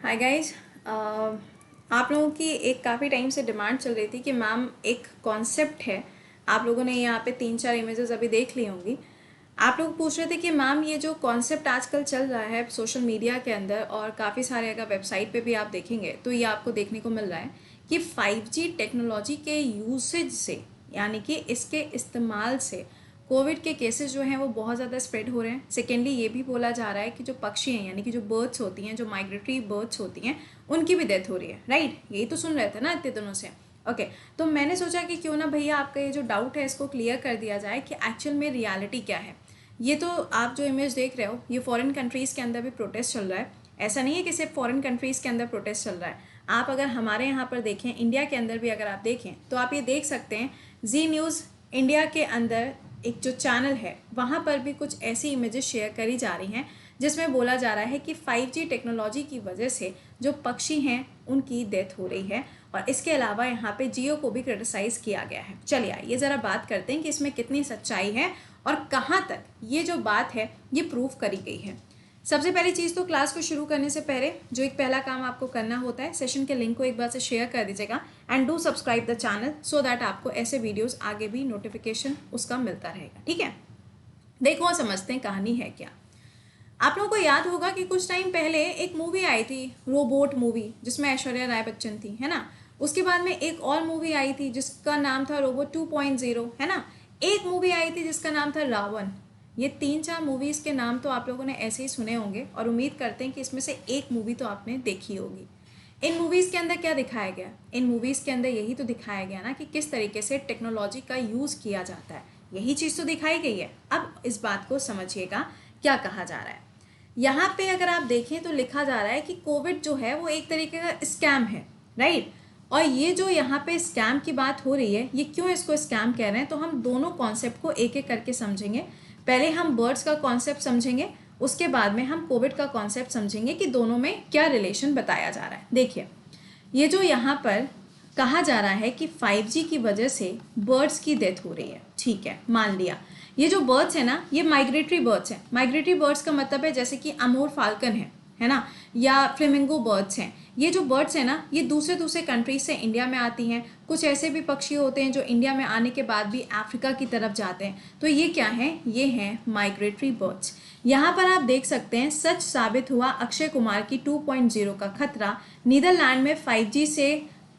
Hi guys. आप लोगों की एक काफ़ी टाइम से डिमांड चल रही थी कि मैम एक कॉन्सेप्ट है। आप लोगों ने यहाँ पे 3-4 इमेजेस अभी देख ली होंगी। आप लोग पूछ रहे थे कि मैम ये जो कॉन्सेप्ट आजकल चल रहा है सोशल मीडिया के अंदर और काफ़ी सारे अगर वेबसाइट पे भी आप देखेंगे तो ये आपको देखने को मिल रहा है कि 5G टेक्नोलॉजी के यूसेज से यानी कि इसके इस्तेमाल से कोविड के केसेस जो हैं वो बहुत ज़्यादा स्प्रेड हो रहे हैं। सेकेंडली ये भी बोला जा रहा है कि जो पक्षी हैं यानी कि जो बर्ड्स होती हैं, जो माइग्रेटरी बर्ड्स होती हैं, उनकी भी डेथ हो रही है। राइट, यही तो सुन रहे थे ना इतने दिनों से। ओके, तो मैंने सोचा कि क्यों ना भैया आपका ये जो डाउट है इसको क्लियर कर दिया जाए कि एक्चुअल में रियलिटी क्या है। ये तो आप जो इमेज देख रहे हो ये फॉरेन कंट्रीज़ के अंदर भी प्रोटेस्ट चल रहा है। ऐसा नहीं है कि सिर्फ फॉरेन कंट्रीज़ के अंदर प्रोटेस्ट चल रहा है। आप अगर हमारे यहाँ पर देखें, इंडिया के अंदर भी अगर आप देखें तो आप ये देख सकते हैं जी न्यूज़ इंडिया के अंदर एक जो चैनल है वहाँ पर भी कुछ ऐसी इमेजेस शेयर करी जा रही हैं जिसमें बोला जा रहा है कि 5G टेक्नोलॉजी की वजह से जो पक्षी हैं उनकी डेथ हो रही है। और इसके अलावा यहाँ पे जियो को भी क्रिटिसाइज़ किया गया है। चलिए आइए ज़रा बात करते हैं कि इसमें कितनी सच्चाई है और कहाँ तक ये जो बात है ये प्रूफ करी गई है। सबसे पहली चीज़ तो क्लास को शुरू करने से पहले जो एक पहला काम आपको करना होता है, सेशन के लिंक को एक बार से शेयर कर दीजिएगा and do subscribe the channel so that आपको ऐसे वीडियोस आगे भी नोटिफिकेशन उसका मिलता रहेगा। ठीक है, देखो और समझते हैं कहानी है क्या। आप लोगों को याद होगा कि कुछ टाइम पहले एक मूवी आई थी, रोबोट मूवी, जिसमें ऐश्वर्या राय बच्चन थी, है ना। उसके बाद में एक और मूवी आई थी जिसका नाम था रोबोट 2.0, है ना। एक मूवी आई थी जिसका नाम था रावण। ये 3-4 मूवीज़ के नाम तो आप लोगों ने ऐसे ही सुने होंगे और उम्मीद करते हैं कि इसमें से एक मूवी तो आपने देखी होगी। इन मूवीज़ के अंदर क्या दिखाया गया? इन मूवीज़ के अंदर यही तो दिखाया गया ना कि किस तरीके से टेक्नोलॉजी का यूज़ किया जाता है, यही चीज़ तो दिखाई गई है। अब इस बात को समझिएगा क्या कहा जा रहा है। यहाँ पे अगर आप देखें तो लिखा जा रहा है कि कोविड जो है वो एक तरीके का स्कैम है, राइट। और ये जो यहाँ पे स्कैम की बात हो रही है, ये क्यों इसको स्कैम कह रहे हैं, तो हम दोनों कॉन्सेप्ट को एक एक करके समझेंगे। पहले हम बर्ड्स का कॉन्सेप्ट समझेंगे, उसके बाद में हम कोविड का कॉन्सेप्ट समझेंगे कि दोनों में क्या रिलेशन बताया जा रहा है। देखिए, ये जो यहाँ पर कहा जा रहा है कि 5G की वजह से बर्ड्स की डेथ हो रही है, ठीक है, मान लिया। ये जो बर्ड्स है ना, ये माइग्रेटरी बर्ड्स हैं। माइग्रेटरी बर्ड्स का मतलब है जैसे कि अमोर फाल्कन है ना, या फ्लेमिंगो बर्ड्स हैं। ये जो बर्ड्स हैं ना, ये दूसरे कंट्रीज से इंडिया में आती हैं। कुछ ऐसे भी पक्षी होते हैं जो इंडिया में आने के बाद भी अफ्रीका की तरफ जाते हैं। तो ये क्या है? ये हैं माइग्रेटरी बर्ड्स। यहाँ पर आप देख सकते हैं सच साबित हुआ अक्षय कुमार की 2.0 का खतरा। नीदरलैंड में 5G से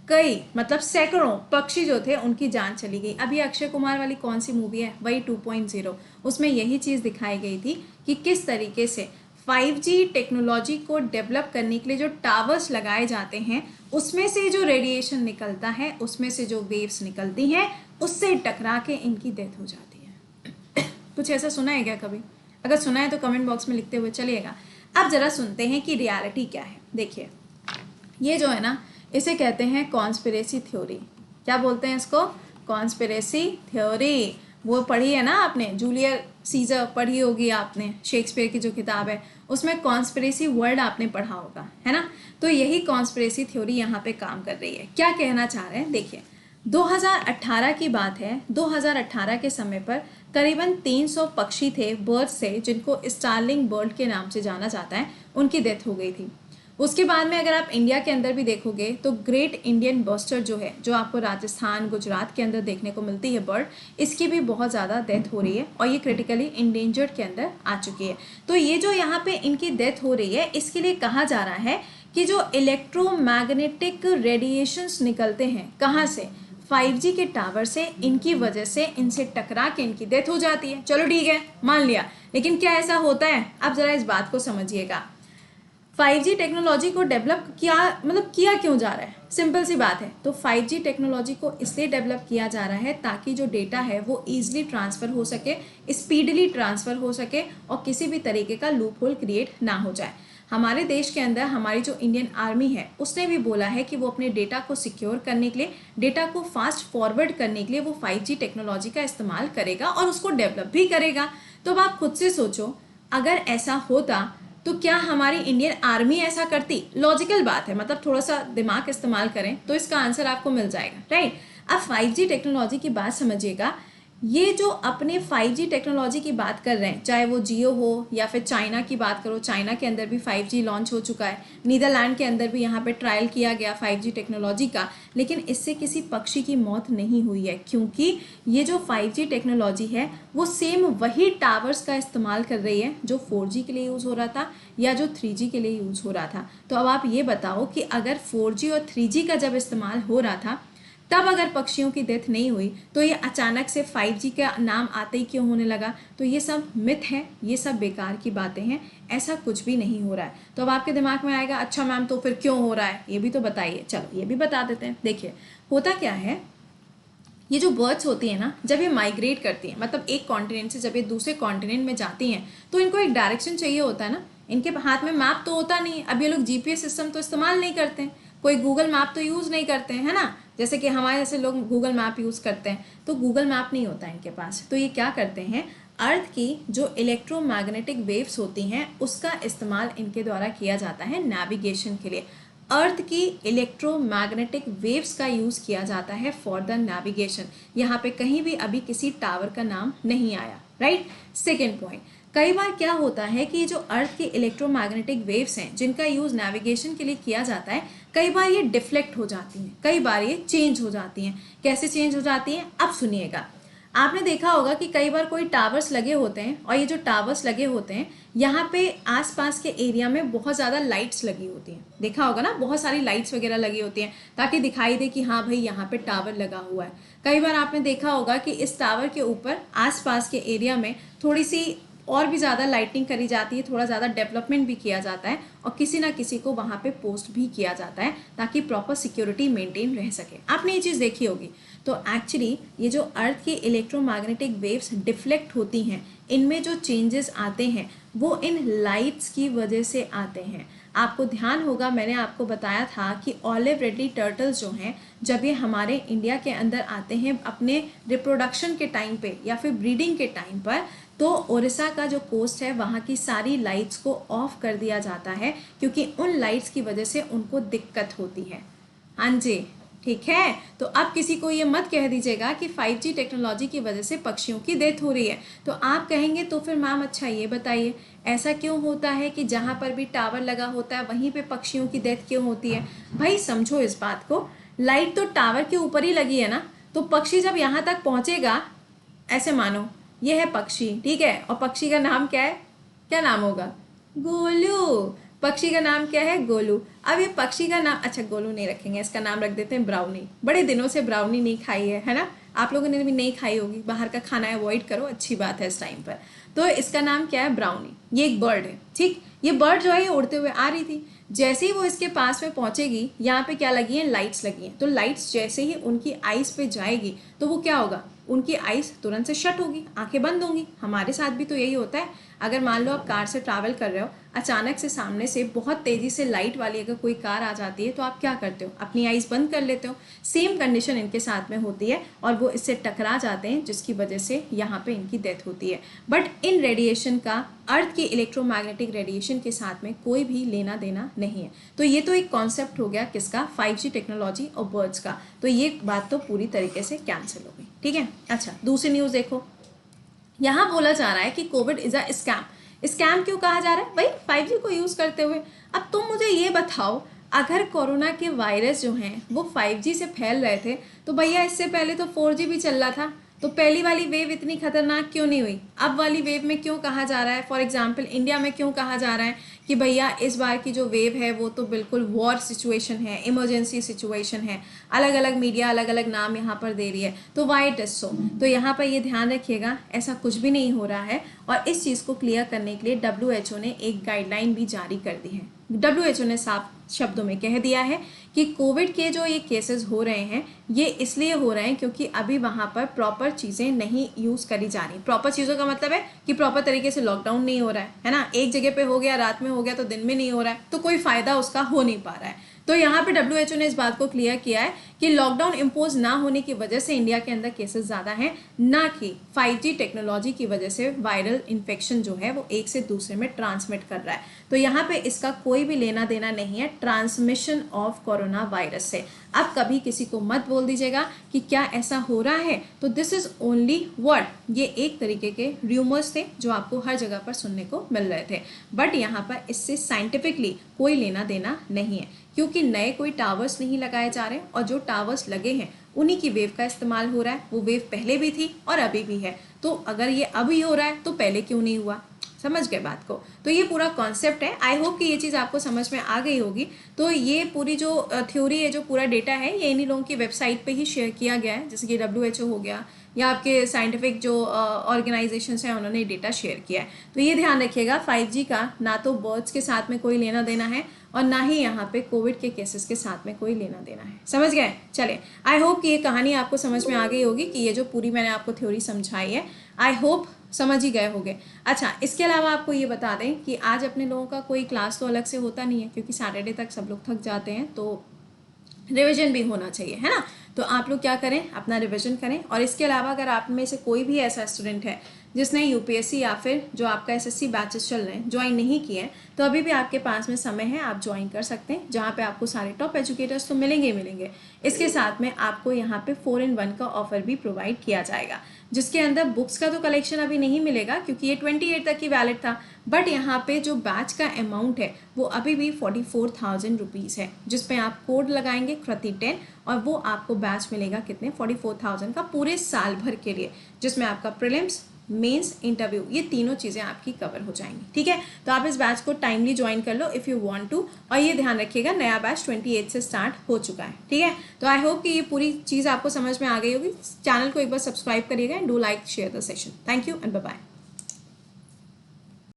कई मतलब सैकड़ों पक्षी जो थे उनकी जान चली गई। अभी अक्षय कुमार वाली कौन सी मूवी है? वही 2.0। उसमें यही चीज़ दिखाई गई थी कि किस तरीके से 5G टेक्नोलॉजी को डेवलप करने के लिए जो टावर्स लगाए जाते हैं उसमें से जो रेडिएशन निकलता है, उसमें से जो वेव्स निकलती हैं, उससे टकरा के इनकी डेथ हो जाती है। कुछ ऐसा सुना है क्या कभी? अगर सुना है तो कमेंट बॉक्स में लिखते हुए चलिएगा। अब जरा सुनते हैं कि रियलिटी क्या है। देखिए, ये जो है ना, इसे कहते हैं कॉन्स्पिरेसी थ्योरी। क्या बोलते हैं इसको? Conspiracy theory. वो पढ़ी है ना आपने, जूलियस सीजर पढ़ी होगी आपने, शेक्सपियर की जो किताब है उसमें कॉन्स्पिरेसी वर्ड आपने पढ़ा होगा, है ना। तो यही कॉन्स्पिरेसी थ्योरी यहाँ पे काम कर रही है। क्या कहना चाह रहे हैं? देखिए, 2018 की बात है। 2018 के समय पर करीबन 300 पक्षी थे बर्ड से, जिनको स्टारलिंग बर्ड के नाम से जाना जाता है, उनकी डेथ हो गई थी। उसके बाद में अगर आप इंडिया के अंदर भी देखोगे तो ग्रेट इंडियन बस्टर जो है, जो आपको राजस्थान गुजरात के अंदर देखने को मिलती है बर्ड, इसकी भी बहुत ज़्यादा डेथ हो रही है और ये क्रिटिकली इंडेंजर्ड के अंदर आ चुकी है। तो ये जो यहाँ पे इनकी डेथ हो रही है, इसके लिए कहा जा रहा है कि जो इलेक्ट्रोमैग्नेटिक रेडिएशंस निकलते हैं, कहाँ से? 5G के टावर से, इनकी वजह से इनसे टकरा के इनकी डेथ हो जाती है। चलो ठीक है, मान लिया, लेकिन क्या ऐसा होता है? अब जरा इस बात को समझिएगा। 5G टेक्नोलॉजी को डेवलप किया क्यों जा रहा है? सिंपल सी बात है। तो 5G टेक्नोलॉजी को इसलिए डेवलप किया जा रहा है ताकि जो डेटा है वो ईजिली ट्रांसफ़र हो सके, स्पीडली ट्रांसफ़र हो सके और किसी भी तरीके का लूप होल क्रिएट ना हो जाए। हमारे देश के अंदर हमारी जो इंडियन आर्मी है उसने भी बोला है कि वो अपने डेटा को सिक्योर करने के लिए, डेटा को फास्ट फॉरवर्ड करने के लिए वो 5G टेक्नोलॉजी का इस्तेमाल करेगा और उसको डेवलप भी करेगा। तो अब आप खुद से सोचो, अगर ऐसा होता तो क्या हमारी इंडियन आर्मी ऐसा करती? लॉजिकल बात है, मतलब थोड़ा सा दिमाग इस्तेमाल करें तो इसका आंसर आपको मिल जाएगा, राइट। अब 5G टेक्नोलॉजी की बात समझिएगा। ये जो अपने 5G टेक्नोलॉजी की बात कर रहे हैं, चाहे वो जियो हो या फिर चाइना की बात करो, चाइना के अंदर भी 5G लॉन्च हो चुका है, नीदरलैंड के अंदर भी यहाँ पे ट्रायल किया गया 5G टेक्नोलॉजी का, लेकिन इससे किसी पक्षी की मौत नहीं हुई है, क्योंकि ये जो 5G टेक्नोलॉजी है वो सेम वही टावर्स का इस्तेमाल कर रही है जो 4G के लिए यूज़ हो रहा था या जो 3G के लिए यूज़ हो रहा था। तो अब आप ये बताओ कि अगर 4G और 3G का जब इस्तेमाल हो रहा था तब अगर पक्षियों की डेथ नहीं हुई तो ये अचानक से 5G का नाम आते ही क्यों होने लगा? तो ये सब मिथ है, ये सब बेकार की बातें हैं, ऐसा कुछ भी नहीं हो रहा है। तो अब आपके दिमाग में आएगा अच्छा मैम तो फिर क्यों हो रहा है, ये भी तो बताइए। चलो ये भी बता देते हैं। देखिए होता क्या है, ये जो बर्ड्स होती हैं ना, जब ये माइग्रेट करती हैं, मतलब एक कॉन्टिनेंट से जब ये दूसरे कॉन्टिनेंट में जाती हैं तो इनको एक डायरेक्शन चाहिए होता है ना। इनके हाथ में मैप तो होता नहीं है। अब ये लोग जीपीएस सिस्टम तो इस्तेमाल नहीं करते हैं, कोई गूगल मैप तो यूज़ नहीं करते हैं, है ना। जैसे कि हमारे जैसे लोग गूगल मैप यूज़ करते हैं, तो गूगल मैप नहीं होता है इनके पास। तो ये क्या करते हैं, अर्थ की जो इलेक्ट्रोमैग्नेटिक वेव्स होती हैं उसका इस्तेमाल इनके द्वारा किया जाता है नेविगेशन के लिए। अर्थ की इलेक्ट्रोमैग्नेटिक वेव्स का यूज़ किया जाता है फॉर द नेविगेशन। यहाँ पे कहीं भी अभी किसी टावर का नाम नहीं आया, राइट। सेकेंड पॉइंट, कई बार क्या होता है कि जो अर्थ की इलेक्ट्रोमैग्नेटिक वेव्स हैं जिनका यूज़ नेविगेशन के लिए किया जाता है, कई बार ये डिफ्लेक्ट हो जाती हैं, कई बार ये चेंज हो जाती हैं। कैसे चेंज हो जाती हैं, अब सुनिएगा। आपने देखा होगा कि कई बार कोई टावर्स लगे होते हैं और ये जो टावर्स लगे होते हैं यहाँ पे आसपास के एरिया में बहुत ज़्यादा लाइट्स लगी होती हैं। देखा होगा ना, बहुत सारी लाइट्स वगैरह लगी होती हैं ताकि दिखाई दे कि हाँ भाई यहाँ पे टावर लगा हुआ है। कई बार आपने देखा होगा कि इस टावर के ऊपर आसपास के एरिया में थोड़ी सी और भी ज़्यादा लाइटिंग करी जाती है, थोड़ा ज़्यादा डेवलपमेंट भी किया जाता है और किसी ना किसी को वहाँ पे पोस्ट भी किया जाता है ताकि प्रॉपर सिक्योरिटी मेंटेन रह सके। आपने ये चीज़ देखी होगी। तो एक्चुअली ये जो अर्थ की इलेक्ट्रोमैग्नेटिक वेव्स डिफ्लेक्ट होती हैं, इनमें जो चेंजेस आते हैं वो इन लाइट्स की वजह से आते हैं। आपको ध्यान होगा मैंने आपको बताया था कि ऑलिव रिडली टर्टल्स जो हैं, जब ये हमारे इंडिया के अंदर आते हैं अपने रिप्रोडक्शन के टाइम पे या फिर ब्रीडिंग के टाइम पर, तो ओडिशा का जो कोस्ट है वहाँ की सारी लाइट्स को ऑफ कर दिया जाता है क्योंकि उन लाइट्स की वजह से उनको दिक्कत होती है। हाँ जी, ठीक है। तो अब किसी को ये मत कह दीजिएगा कि 5G टेक्नोलॉजी की वजह से पक्षियों की डेथ हो रही है। तो आप कहेंगे तो फिर मैम अच्छा ये बताइए ऐसा क्यों होता है कि जहाँ पर भी टावर लगा होता है वहीं पे पक्षियों की डेथ क्यों होती है? भाई समझो इस बात को, लाइट तो टावर के ऊपर ही लगी है ना, तो पक्षी जब यहाँ तक पहुँचेगा, ऐसे मानो ये है पक्षी, ठीक है, और पक्षी का नाम क्या है, क्या नाम होगा, गोलू। पक्षी का नाम क्या है, गोलू। अब ये पक्षी का नाम, अच्छा गोलू नहीं रखेंगे, इसका नाम रख देते हैं ब्राउनी। बड़े दिनों से ब्राउनी नहीं खाई है ना, आप लोगों ने भी नहीं खाई होगी, बाहर का खाना अवॉइड करो, अच्छी बात है इस टाइम पर। तो इसका नाम क्या है, ब्राउनी। ये एक बर्ड है, ठीक। ये बर्ड जो है ये उड़ते हुए आ रही थी, जैसे ही वो इसके पास में पहुंचेगी, यहाँ पे क्या लगी है, लाइट्स लगी हैं। तो लाइट्स जैसे ही उनकी आइज पे जाएगी तो वो क्या होगा, उनकी आइज तुरंत से शट होगी, आंखें बंद होंगी। हमारे साथ भी तो यही होता है। अगर मान लो आप कार से ट्रैवल कर रहे हो, अचानक से सामने से बहुत तेज़ी से लाइट वाली अगर कोई कार आ जाती है तो आप क्या करते हो, अपनी आइज बंद कर लेते हो। सेम कंडीशन इनके साथ में होती है और वो इससे टकरा जाते हैं जिसकी वजह से यहाँ पे इनकी डेथ होती है। बट इन रेडिएशन का अर्थ की इलेक्ट्रोमैग्नेटिक रेडिएशन के साथ में कोई भी लेना देना नहीं है। तो ये तो एक कॉन्सेप्ट हो गया किसका, 5G टेक्नोलॉजी और बर्ड्स का। तो ये बात तो पूरी तरीके से कैंसिल हो गई, ठीक है। अच्छा दूसरी न्यूज़ देखो, यहाँ बोला जा रहा है कि Covid is a scam. Scam क्यों कहा जा रहा है भाई, 5G को यूज़ करते हुए। अब तुम मुझे ये बताओ, अगर कोरोना के वायरस जो हैं वो 5G से फैल रहे थे तो भैया इससे पहले तो 4G भी चल रहा था, तो पहली वाली वेव इतनी खतरनाक क्यों नहीं हुई? अब वाली वेव में क्यों कहा जा रहा है, फॉर एग्जांपल इंडिया में क्यों कहा जा रहा है कि भैया इस बार की जो वेव है वो तो बिल्कुल वॉर सिचुएशन है, इमरजेंसी सिचुएशन है। अलग अलग मीडिया अलग अलग नाम यहाँ पर दे रही है, तो वाई इट इज सो। तो यहाँ पर ये ध्यान रखिएगा, ऐसा कुछ भी नहीं हो रहा है। और इस चीज़ को क्लियर करने के लिए WHO ने एक गाइडलाइन भी जारी कर दी है। WHO ने साफ शब्दों में कह दिया है कि कोविड के जो ये केसेस हो रहे हैं ये इसलिए हो रहे हैं क्योंकि अभी वहाँ पर प्रॉपर चीज़ें नहीं यूज़ करी जा रही। प्रॉपर चीज़ों का मतलब है कि प्रॉपर तरीके से लॉकडाउन नहीं हो रहा है ना, एक जगह पे हो गया रात में हो गया तो दिन में नहीं हो रहा है, तो कोई फ़ायदा उसका हो नहीं पा रहा है। तो यहाँ पे WHO ने इस बात को क्लियर किया है कि लॉकडाउन इम्पोज ना होने की वजह से इंडिया के अंदर केसेस ज़्यादा हैं, ना कि 5G टेक्नोलॉजी की वजह से वायरल इन्फेक्शन जो है वो एक से दूसरे में ट्रांसमिट कर रहा है। तो यहाँ पे इसका कोई भी लेना देना नहीं है ट्रांसमिशन ऑफ कोरोना वायरस से। अब कभी किसी को मत बोल दीजिएगा कि क्या ऐसा हो रहा है, तो दिस इज ओनली वर्ड, ये एक तरीके के र्यूमर्स थे जो आपको हर जगह पर सुनने को मिल रहे थे, बट यहाँ पर इससे साइंटिफिकली कोई लेना देना नहीं है, क्योंकि नए कोई टावर्स नहीं लगाए जा रहे और जो टावर्स लगे हैं उन्हीं की वेव का इस्तेमाल हो रहा है। वो वेव पहले भी थी और अभी भी है, तो अगर ये अभी हो रहा है तो पहले क्यों नहीं हुआ? समझ गए बात को? तो ये पूरा कॉन्सेप्ट है। आई होप कि ये चीज़ आपको समझ में आ गई होगी। तो ये पूरी जो थ्योरी है, जो पूरा डेटा है, ये इन्हीं लोगों की वेबसाइट पे ही शेयर किया गया है, जैसे कि WHO हो गया या आपके साइंटिफिक जो ऑर्गेनाइजेशंस हैं उन्होंने डेटा शेयर किया है। तो ये ध्यान रखिएगा, 5G का ना तो बर्ड्स के साथ में कोई लेना देना है और ना ही यहाँ पे कोविड के केसेस के साथ में कोई लेना देना है। समझ गए? चले, आई होप कि ये कहानी आपको समझ में आ गई होगी कि ये जो पूरी मैंने आपको थ्योरी समझाई है, आई होप समझ ही गए होंगे। अच्छा, इसके अलावा आपको ये बता दें कि आज अपने लोगों का कोई क्लास तो अलग से होता नहीं है, क्योंकि सैटरडे तक सब लोग थक जाते हैं, तो रिवीजन भी होना चाहिए, है ना? तो आप लोग क्या करें, अपना रिवीजन करें। और इसके अलावा अगर आप में से कोई भी ऐसा स्टूडेंट है जिसने यूपीएससी या फिर जो आपका एसएससी बैचेस चल रहे हैं ज्वाइन नहीं किए हैं, तो अभी भी आपके पास में समय है, आप ज्वाइन कर सकते हैं, जहाँ पे आपको सारे टॉप एजुकेटर्स तो मिलेंगे ही मिलेंगे। इसके साथ में आपको यहाँ पे 4-in-1 का ऑफर भी प्रोवाइड किया जाएगा, जिसके अंदर बुक्स का तो कलेक्शन अभी नहीं मिलेगा क्योंकि ये 28 तक की वैलिड था, बट यहाँ पे जो बैच का अमाउंट है वो अभी भी 44,000 रुपीज़ है, जिसपे आप कोड लगाएंगे कृति10 और वो आपको बैच मिलेगा कितने, 44,000 का पूरे साल भर के लिए, जिसमें आपका प्रीलिम्स, मेंस, इंटरव्यू, ये तीनों चीज़ें आपकी कवर हो जाएंगी। ठीक है, तो आप इस बैच को टाइमली ज्वाइन कर लो इफ़ यू वांट टू। और ये ध्यान रखिएगा, नया बैच 28 से स्टार्ट हो चुका है। ठीक है, तो आई होप कि ये पूरी चीज़ आपको समझ में आ गई होगी। चैनल को एक बार सब्सक्राइब करिएगा and do like share the session. Thank you and bye bye.